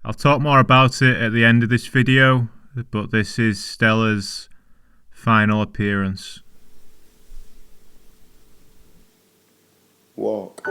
I'll talk more about it at the end of this video, but this is Stella's final appearance. Walk.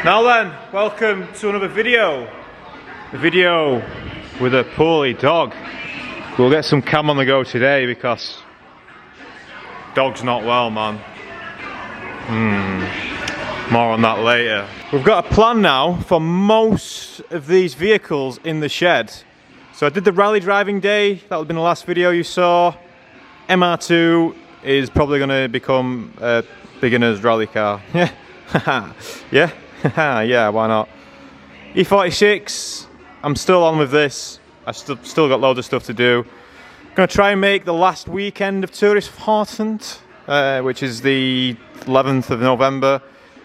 Now then, welcome to another video. A video with a poorly dog. We'll get some cam on the go today because dog's not well, man. More on that later. We've got a plan now for most of these vehicles in the shed. So I did the rally driving day, that would have been the last video you saw. MR2 is probably going to become a beginner's rally car. Yeah, yeah. Yeah, why not? E46, I'm still on with this. I've still got loads of stuff to do. Gonna try and make the last weekend of Touristfartend, which is the 11th of November,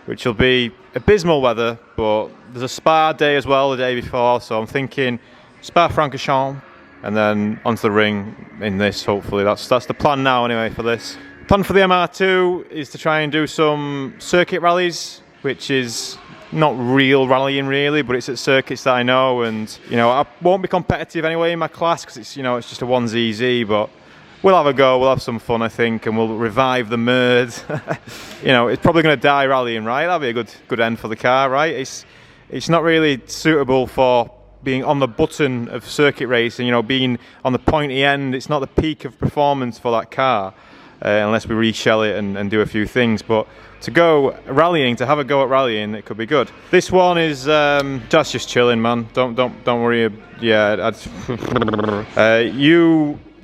which will be abysmal weather, but there's a spa day as well the day before, so I'm thinking Spa-Francorchamps and then onto the ring in this, hopefully. That's the plan now anyway for this. Plan for the MR2 is to try and do some circuit rallies, which is not real rallying really, but it's at circuits that I know, and you know, I won't be competitive anyway in my class because it's, you know, it's just a 1ZZ, but we'll have a go, we'll have some fun I think, and we'll revive the merd. You know, it's probably going to die rallying, right? That'll be a good end for the car, right? It's not really suitable for being on the button of circuit racing, you know, being on the pointy end. It's not the peak of performance for that car, unless we reshell it and do a few things, but to go rallying, to have a go at rallying, it could be good. This one is that's just chilling, man. Don't worry. Yeah,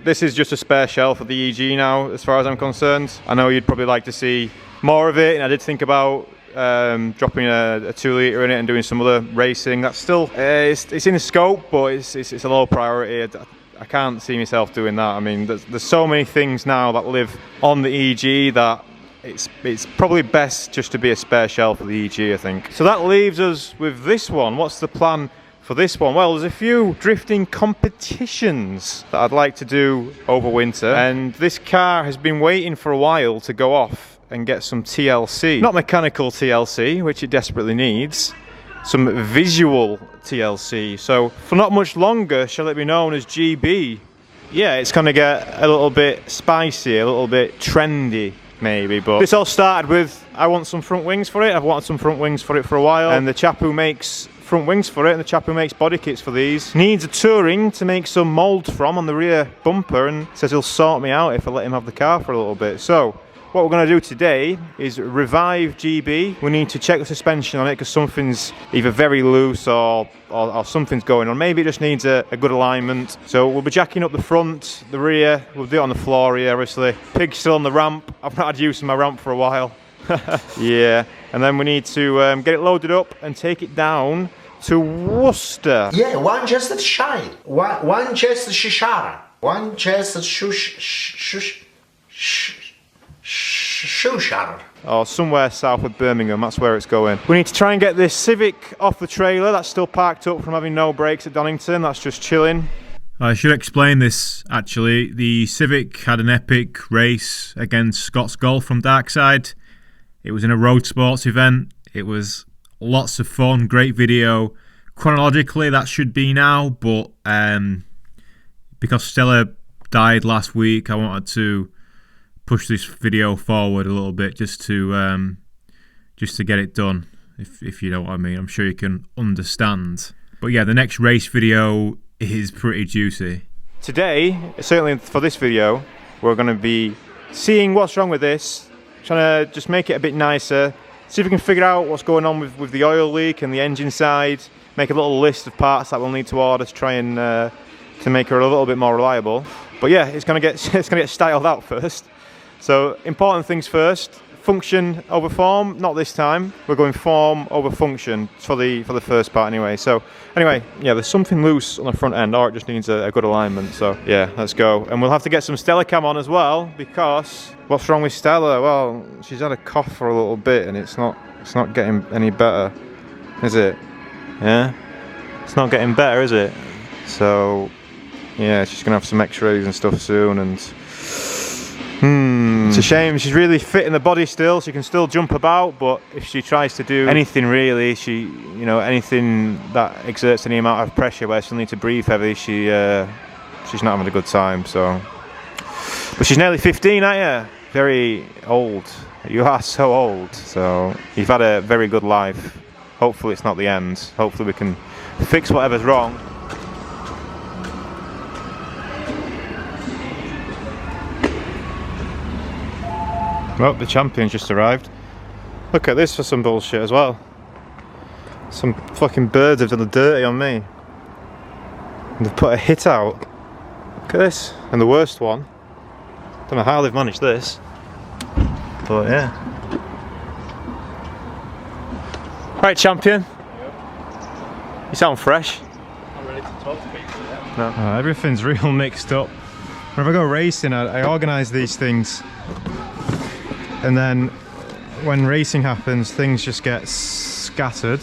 this is just a spare shell for the EG now, as far as I'm concerned. I know you'd probably like to see more of it, and I did think about dropping a 2 litre in it and doing some other racing. That's still it's in the scope, but it's a low priority. I can't see myself doing that. I mean, there's so many things now that live on the EG that it's probably best just to be a spare shell for the EG, I think. So that leaves us with this one. What's the plan for this one? Well, there's a few drifting competitions that I'd like to do over winter, and this car has been waiting for a while to go off and get some TLC. Not mechanical TLC, which it desperately needs, some visual TLC. So for not much longer shall it be known as GB. Yeah, it's going to get a little bit spicy, a little bit trendy maybe, but this all started with I want some front wings for it. I've wanted some front wings for it for a while, and the chap who makes front wings for it and the chap who makes body kits for these needs a touring to make some mould from on the rear bumper, and says he'll sort me out if I let him have the car for a little bit. So what we're going to do today is revive GB. We need to check the suspension on it because something's either very loose or something's going on. Maybe it just needs a good alignment. So we'll be jacking up the front, the rear. We'll do it on the floor here, obviously. Pig's still on the ramp. I've not had use of my ramp for a while. Yeah, and then we need to get it loaded up and take it down to Worcester. Yeah, one chest shine, one chest shishara, one chest shushara. or somewhere south of Birmingham. That's where it's going. We need to try and get this Civic off the trailer. That's still parked up from having no brakes at Donington. That's just chilling. I should explain this actually. The Civic had an epic race against Scott's Golf from Darkside. It was in a road sports event. It was lots of fun, great video. Chronologically that should be now, but because Stella died last week, I wanted to push this video forward a little bit just to get it done, if you know what I mean. I'm sure you can understand. But yeah, the next race video is pretty juicy. Today, certainly for this video, we're going to be seeing what's wrong with this, trying to just make it a bit nicer, see if we can figure out what's going on with the oil leak and the engine side, make a little list of parts that we'll need to order to try and to make her a little bit more reliable. But yeah, it's going to get styled out first. So important things first. Function over form, not this time. We're going form over function for the first part anyway. So anyway, yeah, there's something loose on the front end, or it just needs a good alignment. So yeah, let's go. And we'll have to get some Stella cam on as well, because what's wrong with Stella? Well, she's had a cough for a little bit, and it's not getting any better, is it? Yeah, it's not getting better, is it? So yeah, she's gonna have some X-rays and stuff soon, and it's a shame. She's really fit in the body still. She can still jump about, but if she tries to do anything really, anything that exerts any amount of pressure where she'll need to breathe heavy, she's not having a good time. So, but she's nearly 15, aren't you? Very old. You are so old. So you've had a very good life. Hopefully it's not the end. Hopefully we can fix whatever's wrong. Well, the champion's just arrived. Look at this for some bullshit as well. Some fucking birds have done the dirty on me. And they've put a hit out. Look at this. And the worst one. Don't know how they've managed this. But yeah. Right, champion. Yep. You sound fresh. I'm ready to talk to people, yeah. No. Everything's real mixed up. Whenever I go racing, I organise these things. And then when racing happens, things just get scattered.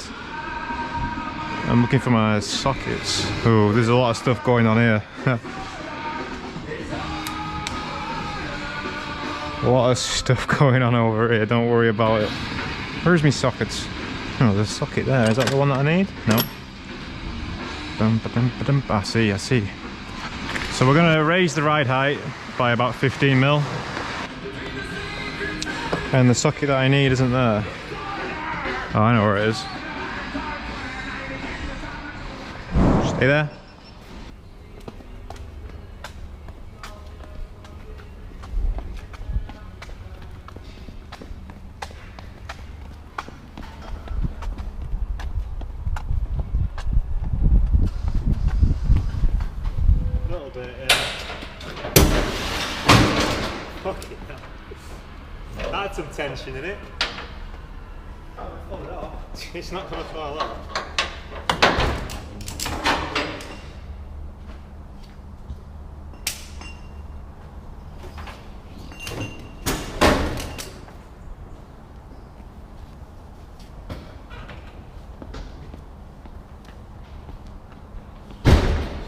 I'm looking for my sockets. Oh, there's a lot of stuff going on here. A lot of stuff going on over here, don't worry about it. Where's my sockets? Oh, there's a socket there. Is that the one that I need? No. I see. So we're going to raise the ride height by about 15 mil. And the socket that I need isn't there. Oh, I know where it is. Stay there. A little bit, yeah. Fuck it. That had some tension in it. It's not going to fall off.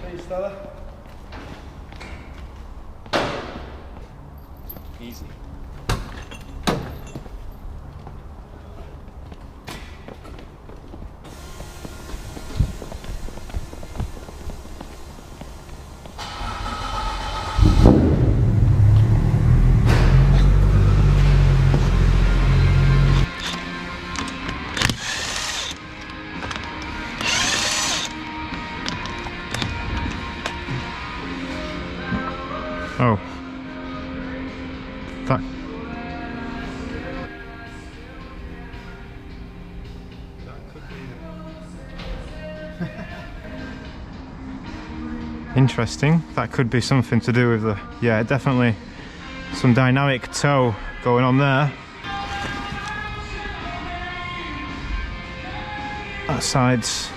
Show you, Stella. Easy. Oh. That. Interesting. That could be something to do with the... Yeah, definitely some dynamic tow going on there. That side's...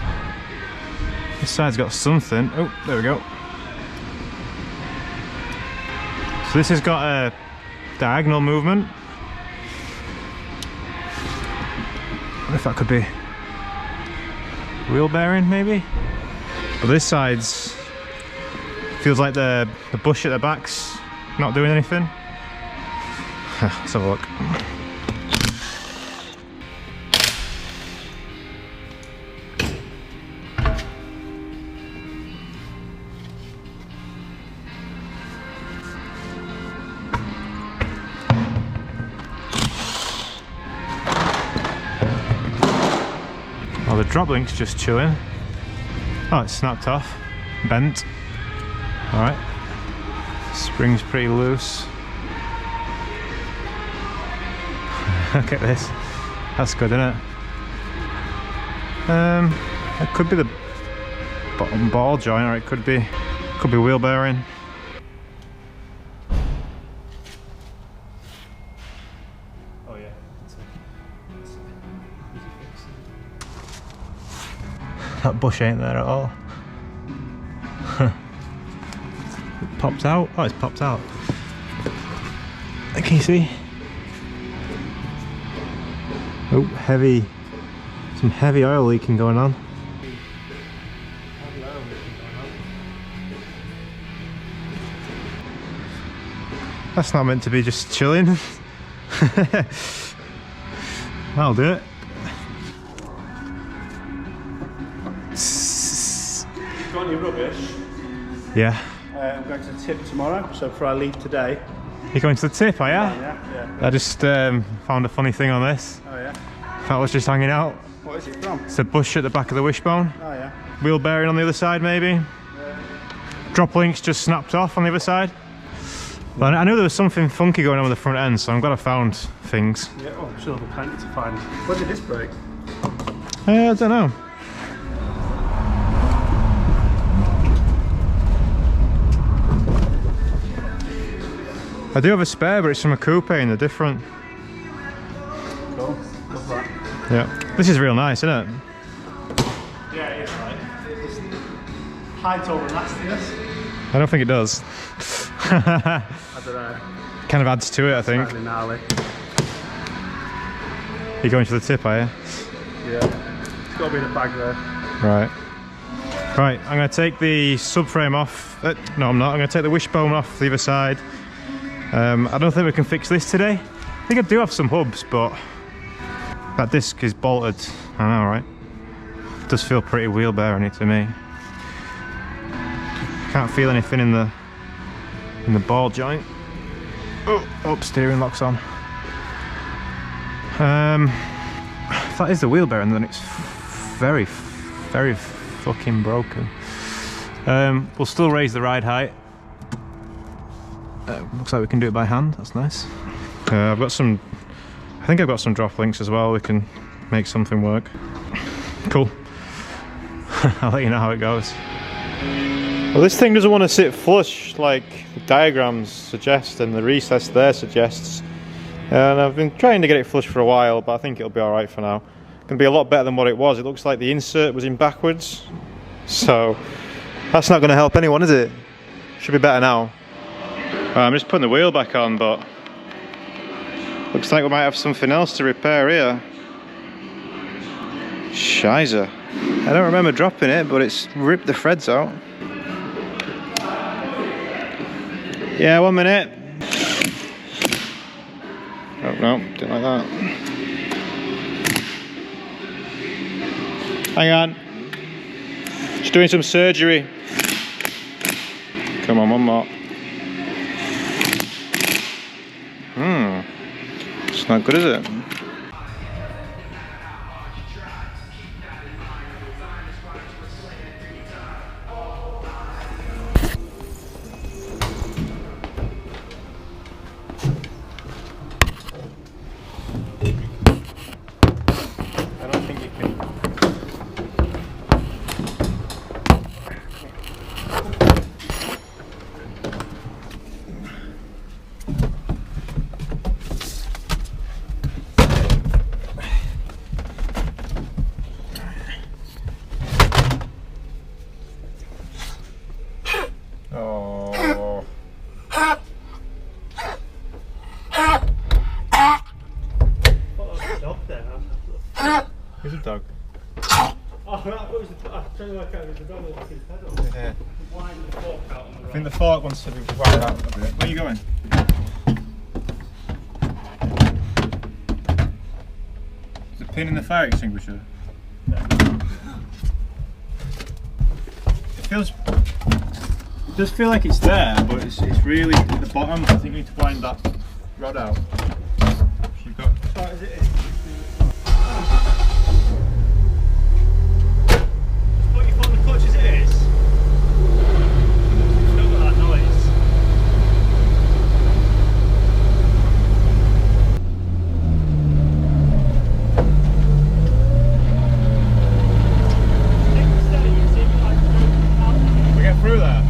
This side's got something. Oh, there we go. So this has got a diagonal movement. if that could be wheel bearing maybe. But this side's feels like the bush at the back's not doing anything. Let's have a look. Oh, the drop link's just chilling. Oh, it's snapped off, bent. All right, spring's pretty loose. Look at this, that's good, isn't it? It could be the bottom ball joint, or it could be wheel bearing. Oh yeah. That bush ain't there at all. It popped out. Oh, it's popped out. Can you see? Oh, heavy. Some heavy oil leaking going on. That's not meant to be just chilling. I'll do it. Got any rubbish? Yeah. I'm going to the tip tomorrow, so before I leave today. You're going to the tip, are you? Yeah. I just found a funny thing on this. Oh yeah? That was just hanging out. What is it from? It's a bush at the back of the wishbone. Oh yeah. Wheel bearing on the other side maybe. Drop links just snapped off on the other side. But I knew there was something funky going on with the front end, so I'm glad I found things. Yeah, oh, I'm sure there'll be plenty to find. When did this break? I don't know. I do have a spare, but it's from a coupe and they're different. Cool, love that. Yeah. This is real nice, isn't it? Yeah, it is right. It just hides all the nastiness. I don't think it does. I don't know. Kind of adds to it, I think. Slightly gnarly. You're going to the tip, are you? Yeah. It's got to be in the bag there. Right. Right, I'm going to take the subframe off. No, I'm not. I'm going to take the wishbone off the other side. I don't think we can fix this today. I think I do have some hubs, but that disc is bolted. I know, right? It does feel pretty wheel bearing to me. Can't feel anything in the ball joint. Oh, steering lock's on. If that is the wheel bearing, then it's very, very fucking broken. We'll still raise the ride height. Looks like we can do it by hand. That's nice. I've got some. I think I've got some drop links as well. We can make something work. Cool. I'll let you know how it goes. Well, this thing doesn't want to sit flush like the diagrams suggest and the recess there suggests. And I've been trying to get it flush for a while, but I think it'll be alright for now. It's going to be a lot better than what it was. It looks like the insert was in backwards. So, that's not going to help anyone, is it? Should be better now. I'm just putting the wheel back on, but looks like we might have something else to repair here. Shizer. I don't remember dropping it, but it's ripped the threads out. Yeah, 1 minute. Oh no, didn't like that. Hang on. Just doing some surgery. Come on, one more. It's not good, is it? I don't think you can. Oh. What a job there. Who's the dog? Oh, that was the, I'm trying to work out if the dog was his head on. Yeah. Wind the fork out on the right. I think the fork wants to be wound out a bit. Where are you going? There's a pin in the fire extinguisher. It does feel like it's there, but it's really at the bottom. I think you need to wind that rod out. You've got. As far as it is. Put your foot on the clutch as it is. Still got that noise. Take it steady and see if you like to go out. We get through there.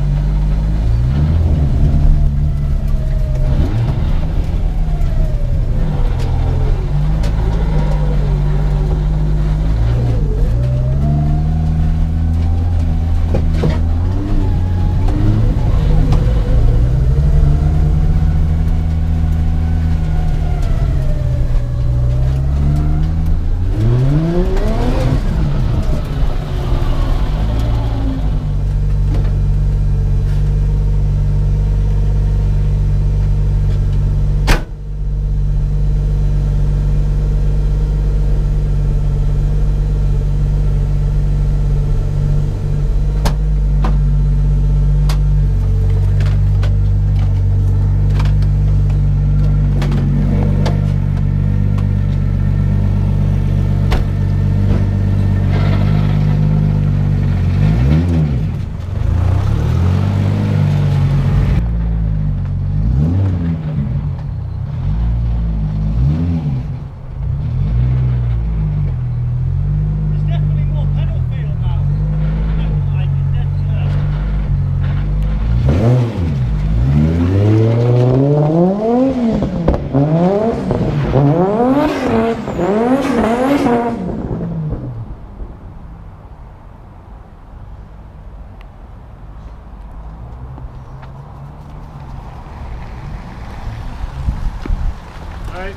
Right.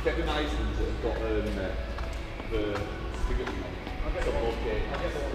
Get the nice ones that have got the spigot on. I'll get the one. I'll get the one.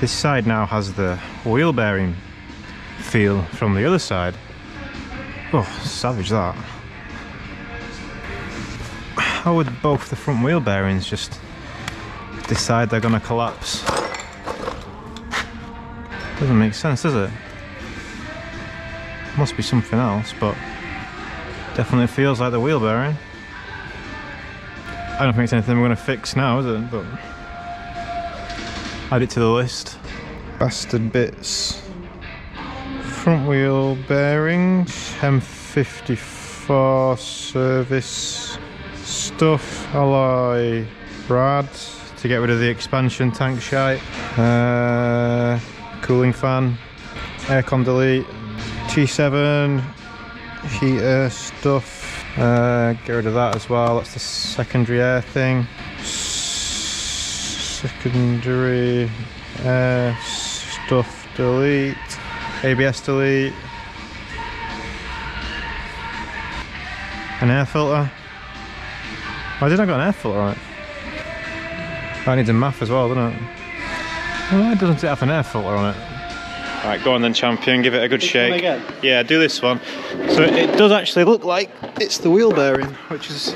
This side now has the wheel bearing feel from the other side. Oh, savage that. How would both the front wheel bearings just decide they're gonna collapse? Doesn't make sense, does it? Must be something else, but definitely feels like the wheel bearing. I don't think it's anything we're gonna fix now, is it? But add it to the list. Bastard bits. Front wheel bearings, M54 service stuff, alloy rad to get rid of the expansion tank shite, cooling fan, aircon delete, T7 heater stuff, get rid of that as well. That's the secondary air thing. Secondary air stuff delete, ABS delete, an air filter. Why did I got an air filter on it? That needs a MAF as well, doesn't it? Why doesn't it have an air filter on it? Right, go on then, champion, give it a good shake. Yeah, do this one. So it does actually look like it's the wheel bearing, which is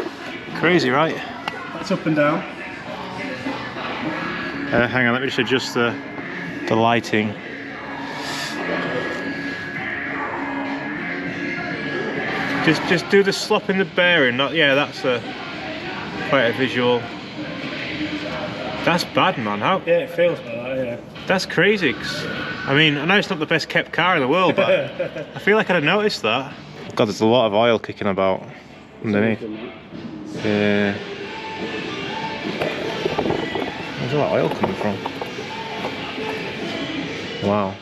crazy, right? That's up and down. Hang on, let me just adjust the lighting. Just do the slop in the bearing, not, yeah, that's quite a visual. That's bad, man. How? Yeah, it feels like that, yeah. That's crazy. I mean, I know it's not the best kept car in the world, but I feel like I'd have noticed that. God, there's a lot of oil kicking about underneath. Yeah. Where's all that oil coming from? Wow.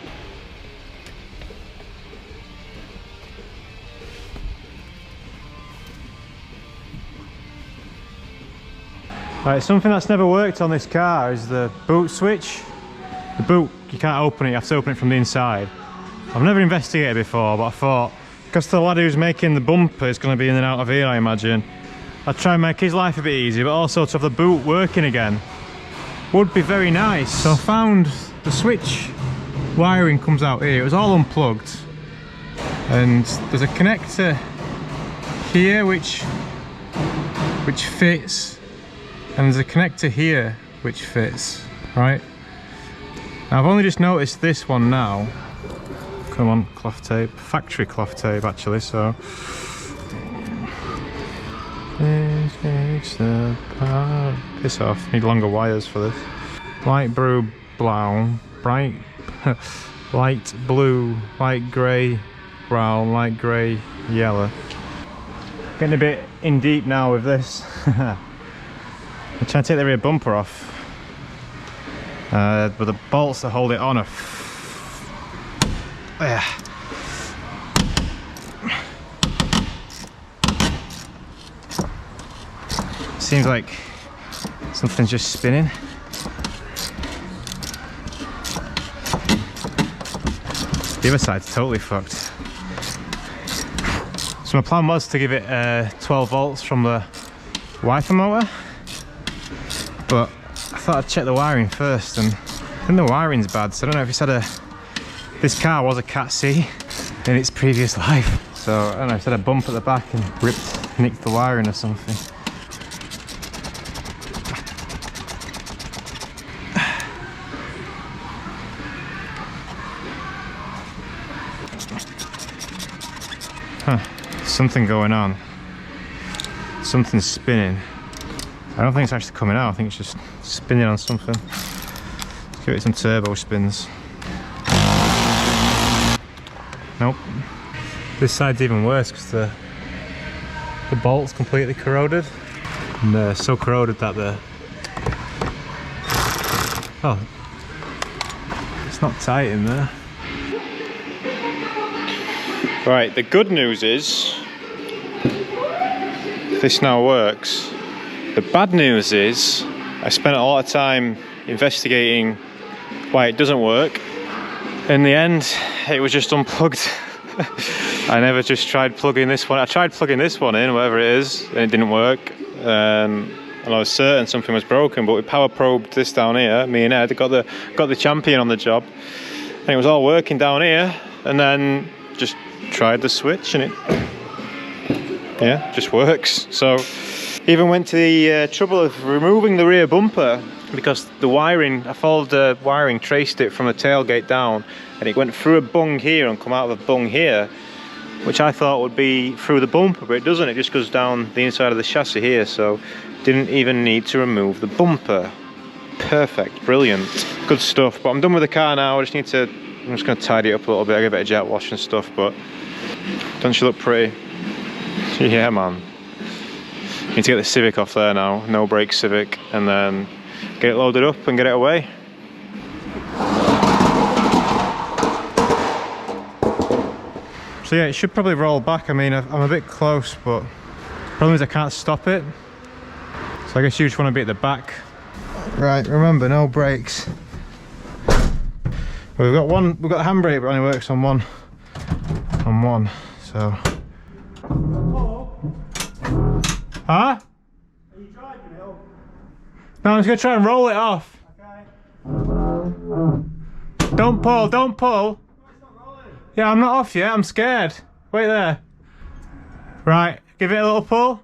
Right, something that's never worked on this car is the boot switch. The boot, you can't open it, you have to open it from the inside. I've never investigated before, but I thought, because the lad who's making the bumper is going to be in and out of here, I imagine, I'd try and make his life a bit easier, but also to have the boot working again would be very nice. So I found the switch wiring comes out here. It was all unplugged, and there's a connector here which fits, and there's a connector here which fits, right? Now I've only just noticed this one now. Come on, cloth tape, factory cloth tape actually, so. Piss off, need longer wires for this. Light blue, brown, bright, light blue, light grey, brown, light grey, yellow. Getting a bit in deep now with this. I'm trying to take the rear bumper off. But the bolts that hold it on are seems like something's just spinning. The other side's totally fucked. So my plan was to give it 12 volts from the Wi-Fi motor, but I thought I'd check the wiring first, and I think the wiring's bad, so I don't know if it's had this car was a Cat C in its previous life, so I don't know if it's had a bump at the back and nicked the wiring or something. Huh, something going on. Something's spinning. I don't think it's actually coming out, I think it's just spinning on something. Let's give it some turbo spins. Nope. This side's even worse because the bolt's completely corroded. And they're so corroded that oh, it's not tight in there. Right, the good news is this now works. The bad news is I spent a lot of time investigating why it doesn't work. In the end, it was just unplugged. I never just tried plugging this one. I tried plugging this one in, whatever it is, and it didn't work. and I was certain something was broken, but we power probed this down here, me and Ed, got the champion on the job, and it was all working down here, and then just tried the switch and it, yeah, just works. So even went to the trouble of removing the rear bumper because the wiring, I followed the wiring, traced it from the tailgate down, and it went through a bung here and come out of a bung here, which I thought would be through the bumper, but it doesn't. It just goes down the inside of the chassis here, so didn't even need to remove the bumper. Perfect, brilliant, good stuff. But I'm done with the car now. I'm just going to tidy it up a little bit. I give it a jet wash and stuff, but doesn't she look pretty? Yeah, man. Need to get the Civic off there now, no brake Civic, and then get it loaded up and get it away. So yeah, it should probably roll back. I mean, I'm a bit close, but the problem is I can't stop it. So I guess you just want to be at the back. Right, remember, no brakes. Well, we've got the handbrake, but it only works on one. So. Huh? Are you driving it up? No, I'm just gonna try and roll it off. Okay. Don't pull, don't pull. No, it's not rolling. Yeah, I'm not off yet, I'm scared. Wait there. Right, give it a little pull.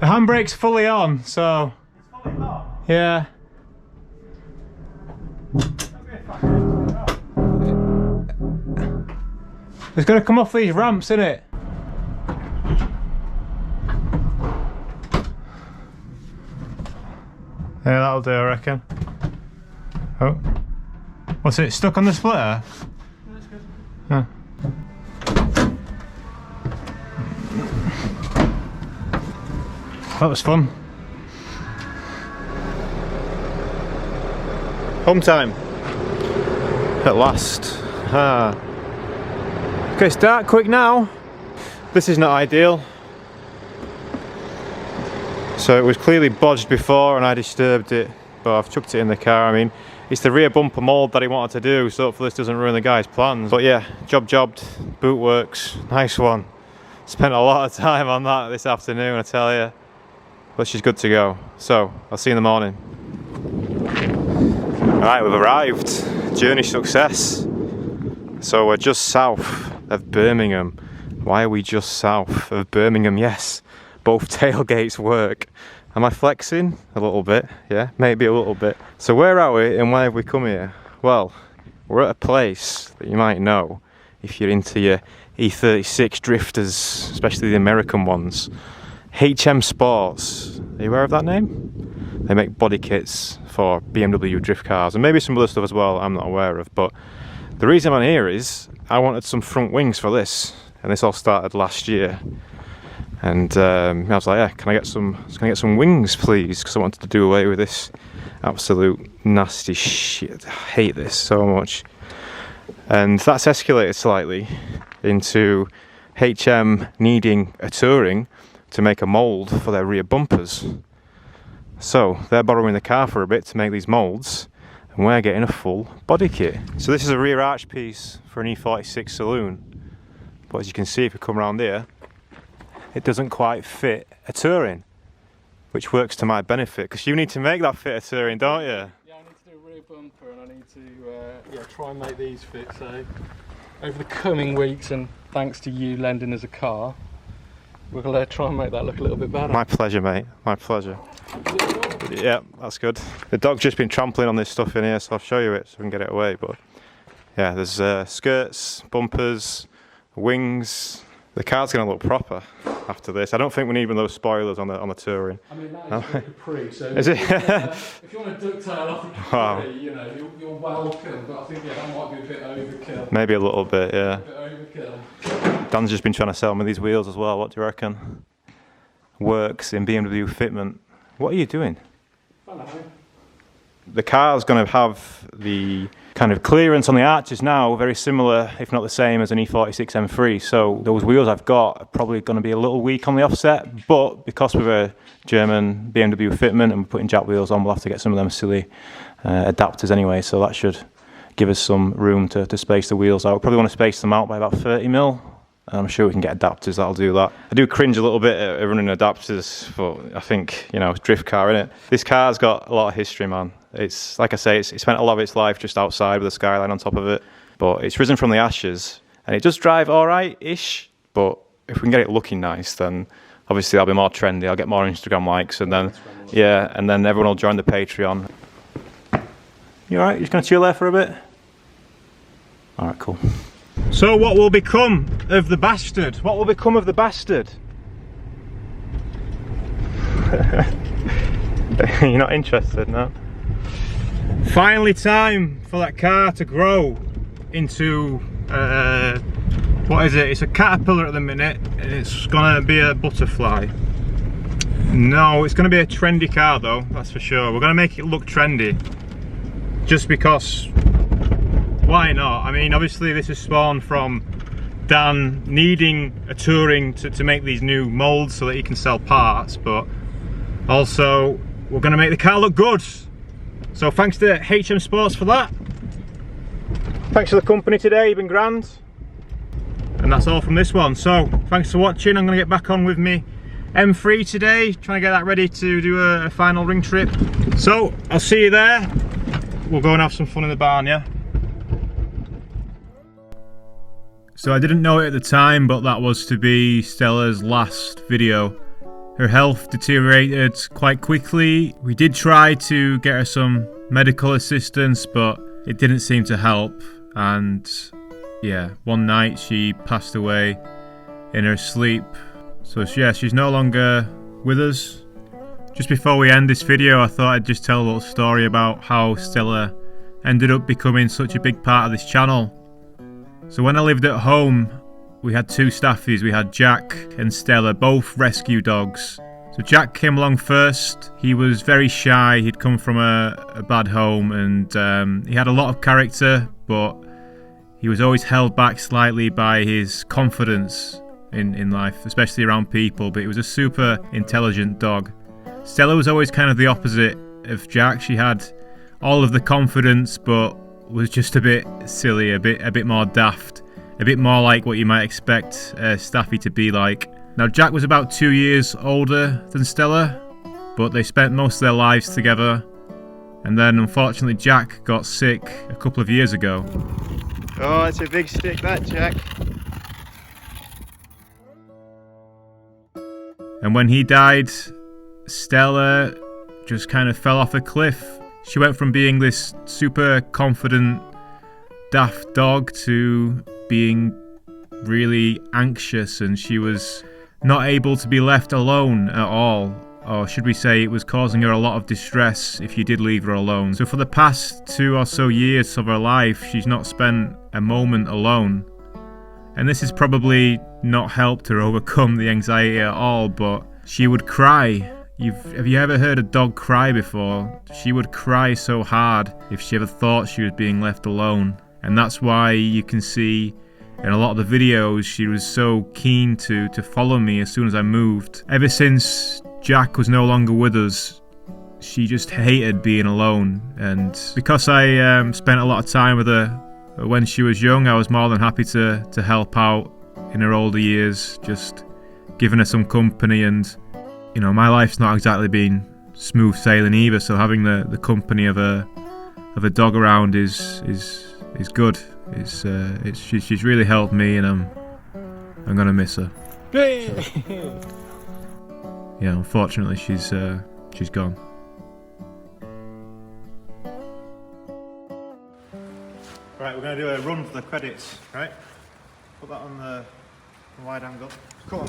The handbrake's fully on, so. It's fully on? Yeah. It's gonna come off these ramps, isn't it? Yeah, that'll do, I reckon. Oh. What's it, stuck on the splitter? No, that's good. Huh. That was fun. Home time. At last. Okay, start quick now. This is not ideal. So it was clearly bodged before and I disturbed it, but I've chucked it in the car. I mean, it's the rear bumper mould that he wanted to do, so hopefully this doesn't ruin the guy's plans. But yeah, jobbed, boot works, nice one. Spent a lot of time on that this afternoon, I tell you. But she's good to go. So, I'll see you in the morning. Alright, we've arrived. Journey success. So we're just south of Birmingham. Why are we just south of Birmingham? Yes, both tailgates work. Am I flexing? A little bit, yeah, maybe a little bit. So where are we and why have we come here? Well, we're at a place that you might know if you're into your E36 drifters, especially the American ones. HM Sports. Are you aware of that name? They make body kits for BMW drift cars and maybe some other stuff as well I'm not aware of. But the reason I'm here is I wanted some front wings for this, and this all started last year. And I was like, yeah, can I get some wings, please? Because I wanted to do away with this absolute nasty shit. I hate this so much. And that's escalated slightly into HM needing a touring to make a mould for their rear bumpers. So they're borrowing the car for a bit to make these moulds, and we're getting a full body kit. So this is a rear arch piece for an E46 saloon, but as you can see if you come around here, it doesn't quite fit a touring, which works to my benefit, because you need to make that fit a touring, don't you? Yeah, I need to do a rear bumper and I need to try and make these fit. So over the coming weeks, and thanks to you lending us a car, we'll try and make that look a little bit better. My pleasure, mate. My pleasure. Yeah, that's good. The dog's just been trampling on this stuff in here, so I'll show you it so we can get it away. But yeah, there's skirts, bumpers, wings. The car's going to look proper after this. I don't think we need one of those spoilers on the touring. I mean, that is a Capri, so is it? If you want to ducktail off a Capri, wow, you know, you're welcome. But I think that might be a bit overkill. Maybe a little bit, yeah. A bit overkill. Dan's just been trying to sell me these wheels as well. What do you reckon? Works in BMW fitment. What are you doing? I don't know. The car's going to have the kind of clearance on the arches now, very similar, if not the same, as an E46 M3. So those wheels I've got are probably going to be a little weak on the offset, but because we're a German BMW fitment and we're putting jack wheels on, we'll have to get some of them silly adapters anyway, so that should give us some room to space the wheels out. Probably want to space them out by about 30mm. I'm sure we can get adapters that'll do that. I do cringe a little bit at running adapters, but I think, you know, it's drift car, innit? This car's got a lot of history, man. It's, like I say, it's spent a lot of its life just outside with a skyline on top of it, but it's risen from the ashes, and it does drive alright-ish, but if we can get it looking nice, then obviously I'll be more trendy, I'll get more Instagram likes, and then, yeah, and then everyone will join the Patreon. You alright? You just gonna chill there for a bit? Alright, cool. So what will become of the bastard? What will become of the bastard? You're not interested, no? Finally time for that car to grow into, what is it? It's a caterpillar at the minute, and it's gonna be a butterfly. No, it's gonna be a trendy car though, that's for sure. We're gonna make it look trendy, just because, why not? I mean, obviously this is spawned from Dan needing a touring to make these new molds so that he can sell parts, but also we're gonna make the car look good. So thanks to HM Sports for that. Thanks for the company today, you've been grand. And that's all from this one. So thanks for watching. I'm gonna get back on with me M3 today, trying to get that ready to do a final ring trip. So I'll see you there. We'll go and have some fun in the barn, yeah? So I didn't know it at the time, but that was to be Stella's last video. Her health deteriorated quite quickly. We did try to get her some medical assistance, but it didn't seem to help. And yeah, one night she passed away in her sleep. So yeah, she's no longer with us. Just before we end this video, I thought I'd just tell a little story about how Stella ended up becoming such a big part of this channel. So when I lived at home, we had two staffies. We had Jack and Stella, both rescue dogs. So Jack came along first. He was very shy. He'd come from a bad home, and he had a lot of character, but he was always held back slightly by his confidence in life, especially around people, but he was a super intelligent dog. Stella was always kind of the opposite of Jack. She had all of the confidence, but was just a bit silly, a bit more daft, a bit more like what you might expect a staffy to be like. Now Jack was about 2 years older than Stella, but they spent most of their lives together, and then unfortunately Jack got sick a couple of years ago. Oh, it's a big stick that, Jack. And when he died, Stella just kind of fell off a cliff. She went from being this super confident, daft dog to being really anxious, and she was not able to be left alone at all. Or should we say it was causing her a lot of distress if you did leave her alone. So for the past 2 or so years of her life, she's not spent a moment alone. And this has probably not helped her overcome the anxiety at all, but she would cry. Have you ever heard a dog cry before? She would cry so hard if she ever thought she was being left alone. And that's why you can see in a lot of the videos she was so keen to follow me as soon as I moved. Ever since Jack was no longer with us, she just hated being alone. And because I spent a lot of time with her when she was young, I was more than happy to help out in her older years, just giving her some company. And you know, my life's not exactly been smooth sailing either, so having the company of a dog around is good. She's really helped me, and I'm gonna miss her. Yeah, unfortunately she's gone. Right, we're gonna do a run for the credits, right? Put that on the wide angle. Come on.